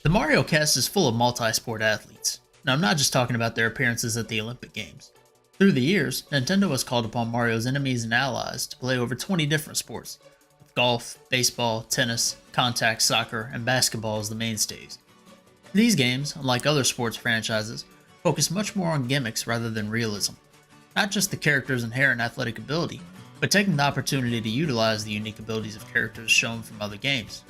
The Mario cast is full of multi-sport athletes. Now, I'm not just talking about their appearances at the Olympic Games. Through the years, Nintendo has called upon Mario's enemies and allies to play over 20 different sports, with golf, baseball, tennis, contact soccer, and basketball as the mainstays. These games, unlike other sports franchises, focus much more on gimmicks rather than realism. Not just the character's inherent athletic ability, but taking the opportunity to utilize the unique abilities of characters shown from other games.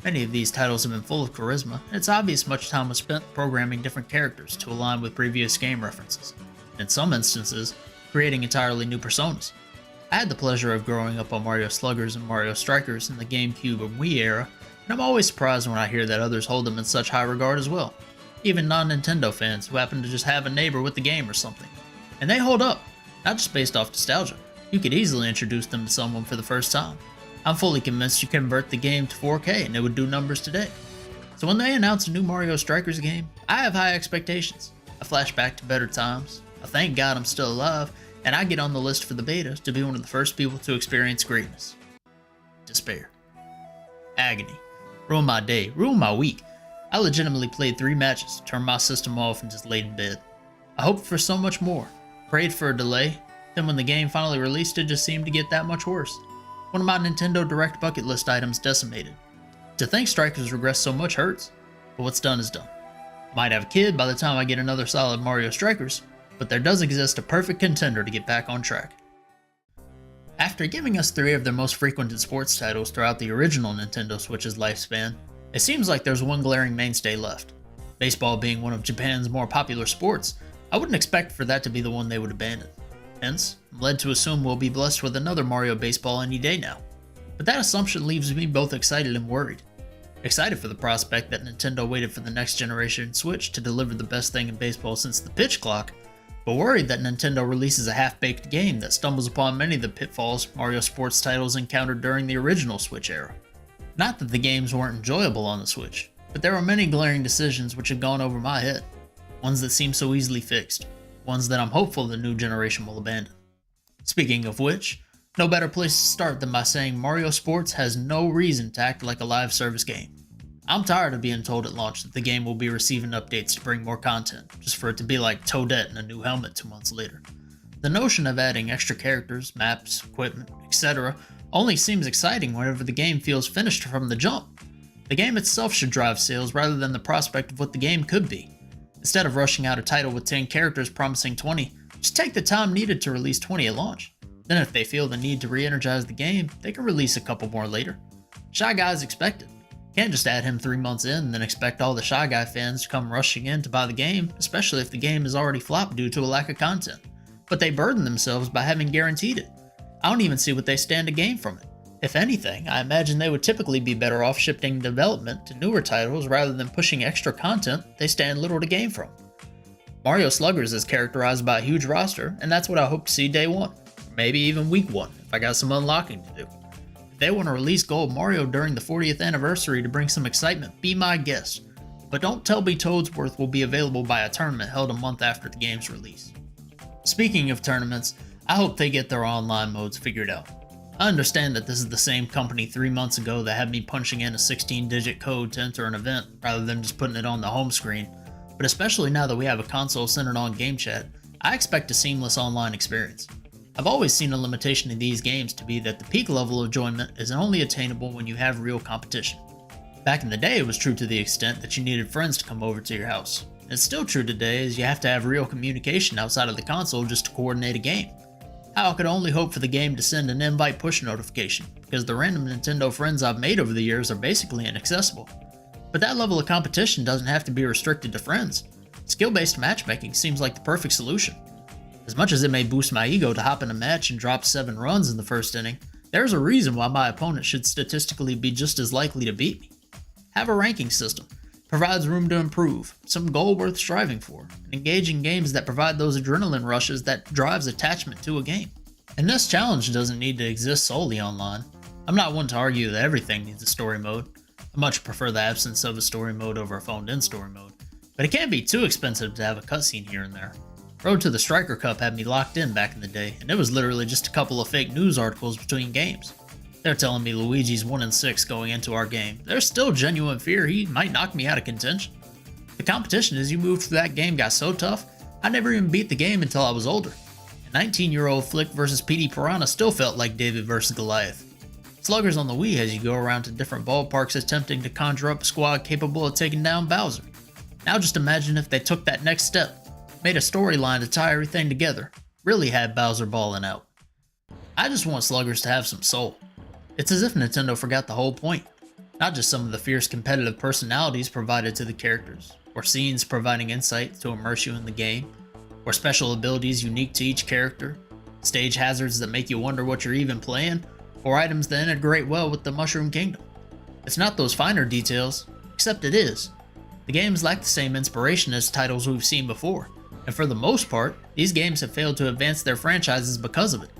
Many of these titles have been full of charisma, and it's obvious much time was spent programming different characters to align with previous game references, and in some instances, creating entirely new personas. I had the pleasure of growing up on Mario Sluggers and Mario Strikers in the GameCube and Wii era, and I'm always surprised when I hear that others hold them in such high regard as well. Even non-Nintendo fans who happen to just have a neighbor with the game or something. And they hold up, not just based off nostalgia. You could easily introduce them to someone for the first time. I'm fully convinced you can convert the game to 4K and it would do numbers today. So when they announce a new Mario Strikers game, I have high expectations. I flash back to better times. I thank God I'm still alive, and I get on the list for the beta to be one of the first people to experience greatness. Despair. Agony. Ruined my day, ruined my week. I legitimately played 3 matches, turned my system off, and just laid in bed. I hoped for so much more, prayed for a delay, then when the game finally released it just seemed to get that much worse. One of my Nintendo Direct bucket list items decimated. To think Strikers regressed so much hurts, but what's done is done. I might have a kid by the time I get another solid Mario Strikers, but there does exist a perfect contender to get back on track. After giving us 3 of their most frequented sports titles throughout the original Nintendo Switch's lifespan, it seems like there's one glaring mainstay left. Baseball being one of Japan's more popular sports, I wouldn't expect for that to be the one they would abandon. Hence, I'm led to assume we'll be blessed with another Mario Baseball any day now. But that assumption leaves me both excited and worried. Excited for the prospect that Nintendo waited for the next generation Switch to deliver the best thing in baseball since the pitch clock, but worried that Nintendo releases a half-baked game that stumbles upon many of the pitfalls Mario sports titles encountered during the original Switch era. Not that the games weren't enjoyable on the Switch, but there are many glaring decisions which have gone over my head. Ones that seem so easily fixed. Ones that I'm hopeful the new generation will abandon. Speaking of which, no better place to start than by saying Mario Sports has no reason to act like a live service game. I'm tired of being told at launch that the game will be receiving updates to bring more content, just for it to be like Toadette and a new helmet 2 months later. The notion of adding extra characters, maps, equipment, etc. only seems exciting whenever the game feels finished from the jump. The game itself should drive sales rather than the prospect of what the game could be. Instead of rushing out a title with 10 characters promising 20, just take the time needed to release 20 at launch. Then if they feel the need to re-energize the game, they can release a couple more later. Shy Guy's expected. Can't just add him 3 months in and then expect all the Shy Guy fans to come rushing in to buy the game, especially if the game is already flopped due to a lack of content. But they burden themselves by having guaranteed it. I don't even see what they stand to gain from it. If anything, I imagine they would typically be better off shifting development to newer titles rather than pushing extra content they stand little to gain from. Mario Sluggers is characterized by a huge roster, and that's what I hope to see day 1, or maybe even week 1 if I got some unlocking to do. If they want to release Gold Mario during the 40th anniversary to bring some excitement, be my guest. But don't tell me Toadsworth will be available by a tournament held a month after the game's release. Speaking of tournaments, I hope they get their online modes figured out. I understand that this is the same company 3 months ago that had me punching in a 16-digit code to enter an event rather than just putting it on the home screen, but especially now that we have a console centered on game chat, I expect a seamless online experience. I've always seen a limitation in these games to be that the peak level of enjoyment is only attainable when you have real competition. Back in the day, it was true to the extent that you needed friends to come over to your house. It's still true today as you have to have real communication outside of the console just to coordinate a game. I could only hope for the game to send an invite push notification, because the random Nintendo friends I've made over the years are basically inaccessible. But that level of competition doesn't have to be restricted to friends. Skill-based matchmaking seems like the perfect solution. As much as it may boost my ego to hop in a match and drop 7 runs in the first inning, there's a reason why my opponent should statistically be just as likely to beat me. Have a ranking system. Provides room to improve, some goal worth striving for, and engage in games that provide those adrenaline rushes that drives attachment to a game. And this challenge doesn't need to exist solely online. I'm not one to argue that everything needs a story mode. I much prefer the absence of a story mode over a phoned-in story mode, but it can't be too expensive to have a cutscene here and there. Road to the Striker Cup had me locked in back in the day, and it was literally just a couple of fake news articles between games. They're telling me Luigi's 1-6 going into our game. There's still genuine fear he might knock me out of contention. The competition as you moved through that game got so tough, I never even beat the game until I was older. A 19-year-old Flick versus PD Piranha still felt like David versus Goliath. Sluggers on the Wii has you go around to different ballparks attempting to conjure up a squad capable of taking down Bowser. Now just imagine if they took that next step, made a storyline to tie everything together, really had Bowser balling out. I just want Sluggers to have some soul. It's as if Nintendo forgot the whole point, not just some of the fierce competitive personalities provided to the characters, or scenes providing insight to immerse you in the game, or special abilities unique to each character, stage hazards that make you wonder what you're even playing, or items that integrate well with the Mushroom Kingdom. It's not those finer details, except it is. The games lack the same inspiration as titles we've seen before, and for the most part, these games have failed to advance their franchises because of it.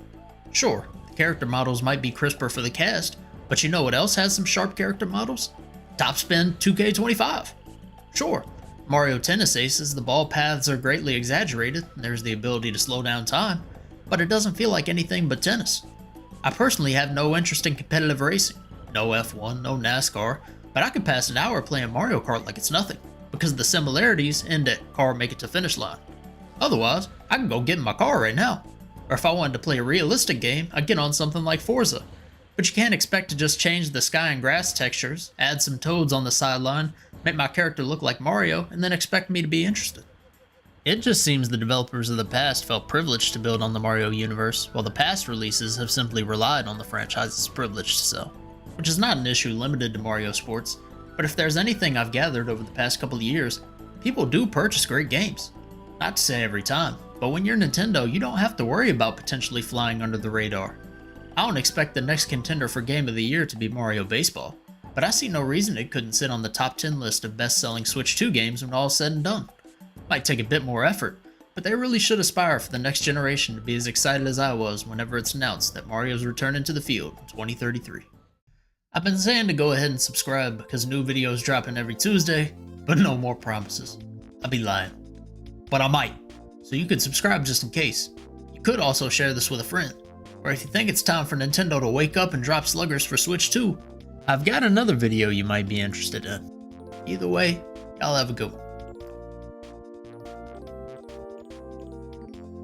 Sure, the character models might be crisper for the cast, but you know what else has some sharp character models? Topspin 2K25. Sure, Mario Tennis Aces, the ball paths are greatly exaggerated, and there's the ability to slow down time, but it doesn't feel like anything but tennis. I personally have no interest in competitive racing, no F1, no NASCAR, but I could pass an hour playing Mario Kart like it's nothing, because the similarities end at car make it to finish line. Otherwise, I can go get in my car right now. Or if I wanted to play a realistic game, I'd get on something like Forza. But you can't expect to just change the sky and grass textures, add some toads on the sideline, make my character look like Mario, and then expect me to be interested. It just seems the developers of the past felt privileged to build on the Mario universe, while the past releases have simply relied on the franchise's privilege to sell. Which is not an issue limited to Mario sports, but if there's anything I've gathered over the past couple of years, people do purchase great games. Not to say every time, but when you're Nintendo, you don't have to worry about potentially flying under the radar. I don't expect the next contender for Game of the Year to be Mario Baseball, but I see no reason it couldn't sit on the top 10 list of best-selling Switch 2 games when all is said and done. Might take a bit more effort, but they really should aspire for the next generation to be as excited as I was whenever it's announced that Mario's returning to the field in 2033. I've been saying to go ahead and subscribe because new videos dropping every Tuesday, but no more promises. I'd be lying. But I might, so you could subscribe just in case. You could also share this with a friend, or if you think it's time for Nintendo to wake up and drop Sluggers for Switch 2, I've got another video you might be interested in. Either way, y'all have a good one.